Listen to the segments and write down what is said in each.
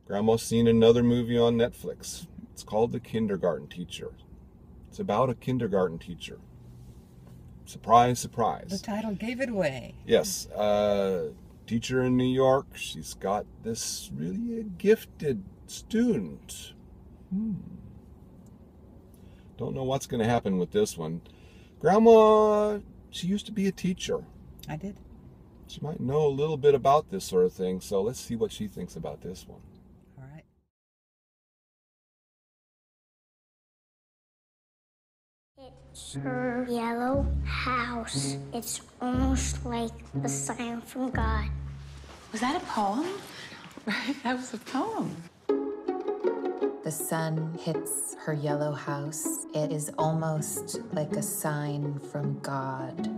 Grandma's seen another movie on Netflix. It's called The Kindergarten Teacher. It's about a kindergarten teacher. Surprise, surprise. The title gave it away. Yes. Teacher in New York. She's got this really gifted student. Don't know what's going to happen with this one. Grandma, she used to be a teacher. I did. She might know a little bit about this sort of thing, so let's see what she thinks about this one. All right. It's her yellow house. It's almost like a sign from God. Was that a poem? Right, that was a poem. The sun hits her yellow house. It is almost like a sign from God.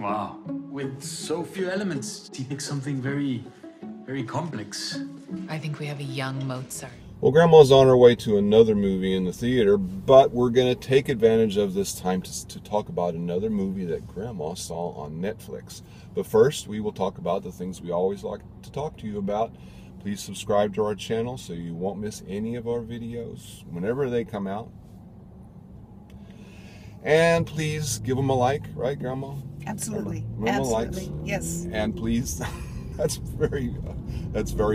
Wow. With so few elements, he makes something very, very complex. I think we have a young Mozart. Well, Grandma's on her way to another movie in the theater, but we're going to take advantage of this time to talk about another movie that Grandma saw on Netflix. But first, we will talk about the things we always like to talk to you about. Please subscribe to our channel so you won't miss any of our videos whenever they come out. And please give them a like, right, Grandma? Absolutely. Remember Absolutely. likes? Yes. And please, that's very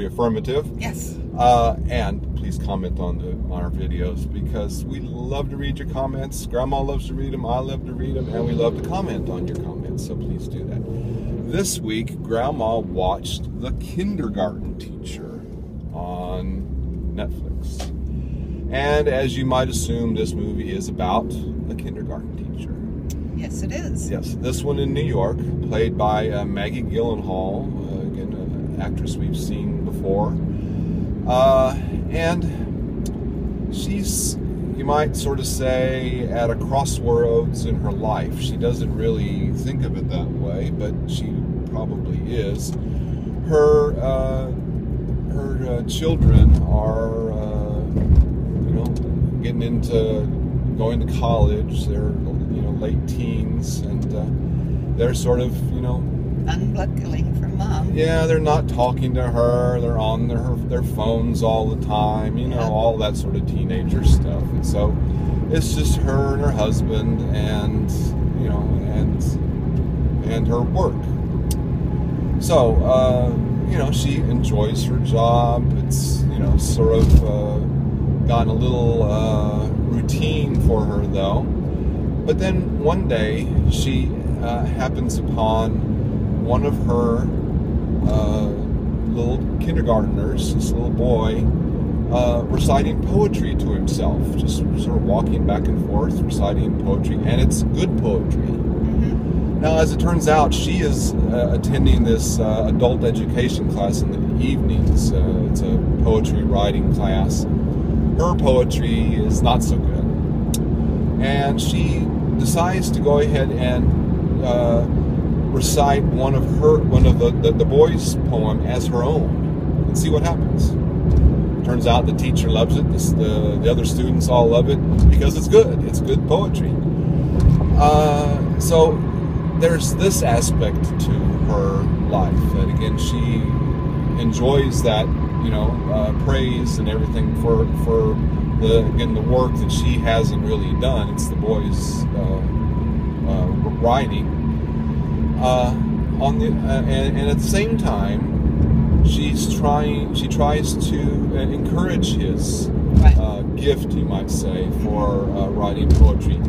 affirmative. Yes. And please comment on our videos, because we love to read your comments. Grandma loves to read them. I love to read them, and we love to comment on your comments. So please do that. This week, Grandma watched The Kindergarten Teacher on Netflix. And as you might assume, this movie is about a kindergarten teacher. Yes, it is. Yes, this one in New York, played by Maggie Gyllenhaal, again, an actress we've seen before. And she's, you might sort of say, at a crossroads in her life. She doesn't really think of it that way, but she probably is. Her children are, getting into going to college. They're, late teens, and they're sort of, unbuckling from Mom. Yeah, they're not talking to her. They're on their phones all the time. All that sort of teenager stuff. And so it's just her and her husband, and and her work. So she enjoys her job. It's sort of gotten a little routine for her though. But then one day she happens upon one of her little kindergartners, this little boy, reciting poetry to himself, just sort of walking back and forth, reciting poetry, and it's good poetry. Mm-hmm. Now, as it turns out, she is attending this adult education class in the evenings. It's a poetry writing class. Her poetry is not so good, and she decides to go ahead and recite one of the boys' poem as her own, and see what happens. Turns out the teacher loves it. The other students all love it because it's good. It's good poetry. So there's this aspect to her life that, again, she enjoys that, praise and everything for the work that she hasn't really done. It's the boys' writing. And at the same time, she tries to encourage his gift, you might say, for writing poetry.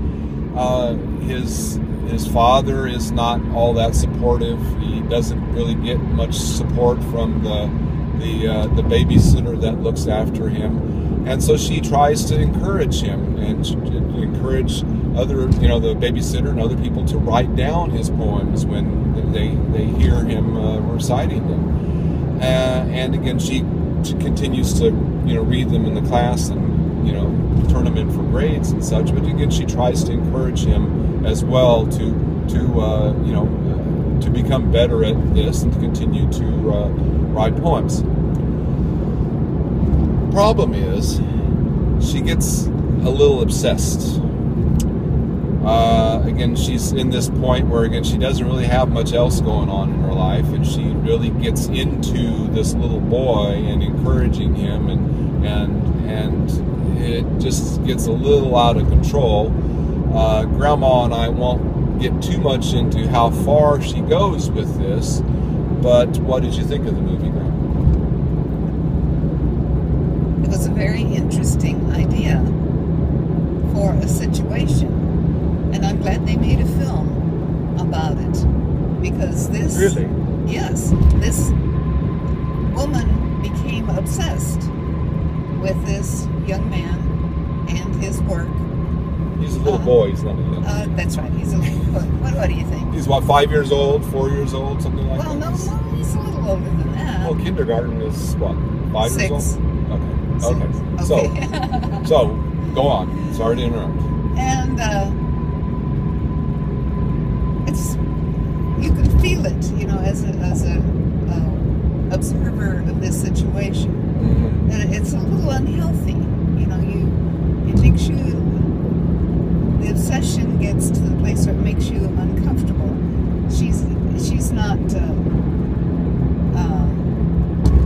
His father is not all that supportive. He doesn't really get much support from the babysitter that looks after him, and so she tries to encourage him and encourage other, the babysitter and other people to write down his poems when they hear him reciting them. And again, she continues to read them in the class and turn them in for grades and such. But again, she tries to encourage him as well to become better at this and to continue to write poems. Problem is, she gets a little obsessed Again, she's in this point where, again, she doesn't really have much else going on in her life, and she really gets into this little boy and encouraging him, and it just gets a little out of control. Grandma and I won't get too much into how far she goes with this, but what did you think of the movie, Grandma? It was a very interesting idea for a situation. And I'm glad they made a film about it, because this... Really? Yes. This woman became obsessed with this young man and his work. He's a little boy, he's not a young man. That's right, he's a little boy. What do you think? He's, what, 5 years old, 4 years old, something like Well, that? no, he's a little older than that. Well, kindergarten is, what, 5 6. years old? Okay. Okay. So, go on. Sorry to interrupt. And you can feel it, you know, as a observer of this situation. Mm-hmm. That it's a little unhealthy. You know, it makes you, the obsession gets to the place where it makes you uncomfortable. She's not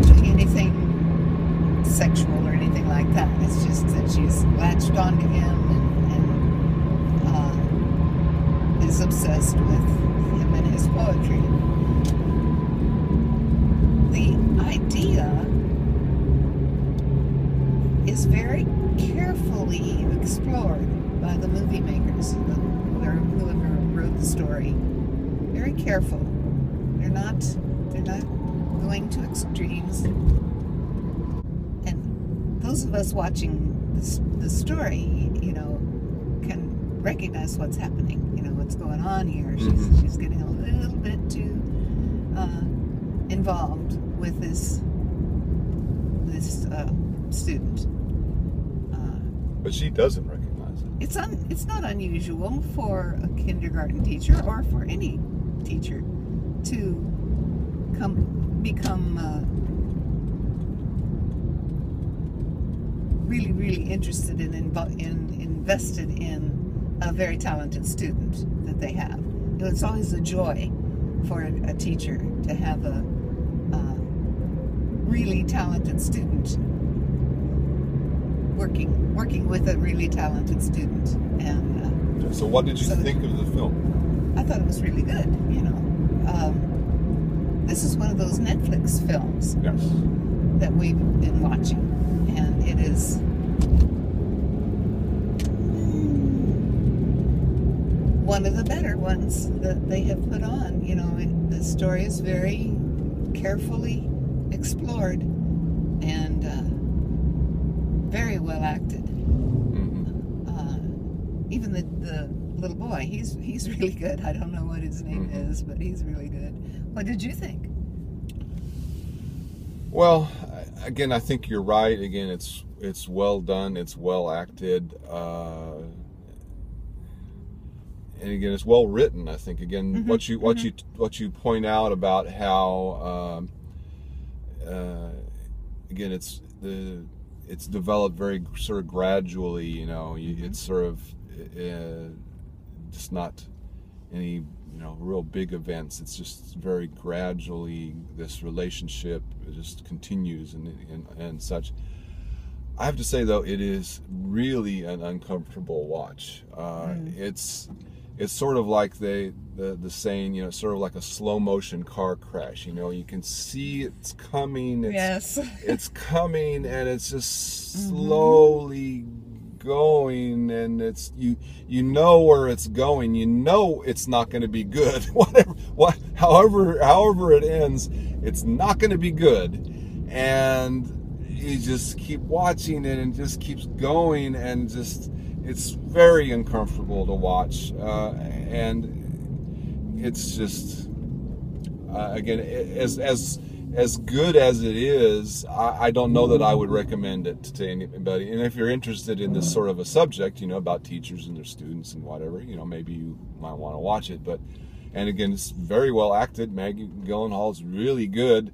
doing anything sexual or anything like that. It's just that she's latched onto him and is obsessed with him and his poetry. The idea is very carefully explored by the movie makers, whoever wrote the story. Very careful. They're not going to extremes. And those of us watching the story, you know, can recognize what's happening. You know what's going on here. She's getting a little bit too involved with this student. But she doesn't recognize it. It's not unusual for a kindergarten teacher or for any teacher to become really, really interested and invested in a very talented student that they have. You know, it's always a joy for a teacher to have a really talented student working with a really talented student. And so what did you think of the film? I thought it was really good, you know. This is one of those Netflix films that we've been watching, and it is one of the better ones that they have put on. You know, the story is very carefully explored and very well acted. Even the little boy, he's really good. I don't know what his name is, but he's really good. What did you think? Well, again, I think you're right. Again, it's well done. It's well acted. And again, it's well written. I think again, what you point out about how again it's developed very sort of gradually. You know, it's sort of just not any real big events. It's just very gradually this relationship just continues and such. I have to say though, it is really an uncomfortable watch. It's sort of like the saying, it's sort of like a slow motion car crash. You can see it's coming. It's coming, and it's just slowly going, and it's you know where it's going. You know it's not going to be good. However it ends, it's not going to be good, and you just keep watching it, and it just keeps going, and just. It's very uncomfortable to watch, and it's just again as good as it is. I don't know that I would recommend it to anybody. And if you're interested in this sort of a subject, about teachers and their students and whatever, maybe you might want to watch it. And again, it's very well acted. Maggie Gyllenhaal is really good.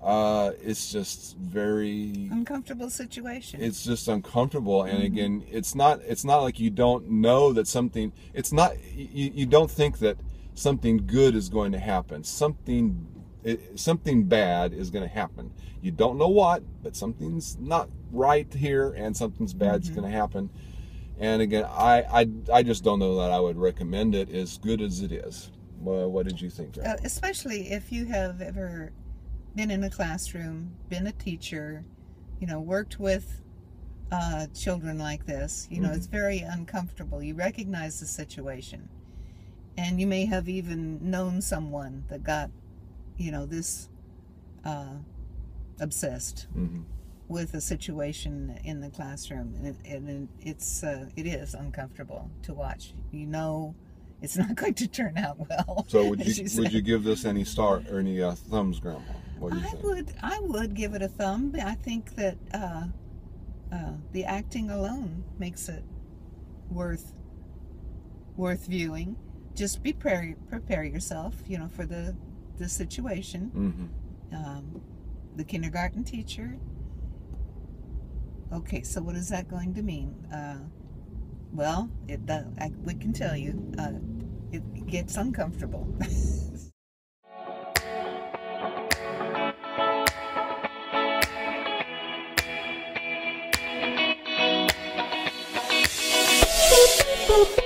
it's just very uncomfortable situation. It's just uncomfortable, and again, it's not like you don't know that something. It's not you don't think that something good is going to happen. Something bad is going to happen. You don't know what, but something's not right here, and something's bad's going to happen. And again, I just don't know that I would recommend it as good as it is. Well, what did you think, Gael? Especially if you have ever been in a classroom, been a teacher, worked with children like this. It's very uncomfortable. You recognize the situation. And you may have even known someone that got, this obsessed with a situation in the classroom. And it is uncomfortable to watch. It's not going to turn out well. So would you give this any star or any thumbs, Grandma? What do you think? I would give it a thumb. I think that the acting alone makes it worth viewing. Just prepare yourself, for the situation. The kindergarten teacher. Okay, so what is that going to mean? Well, we can tell you, it gets uncomfortable. Boop.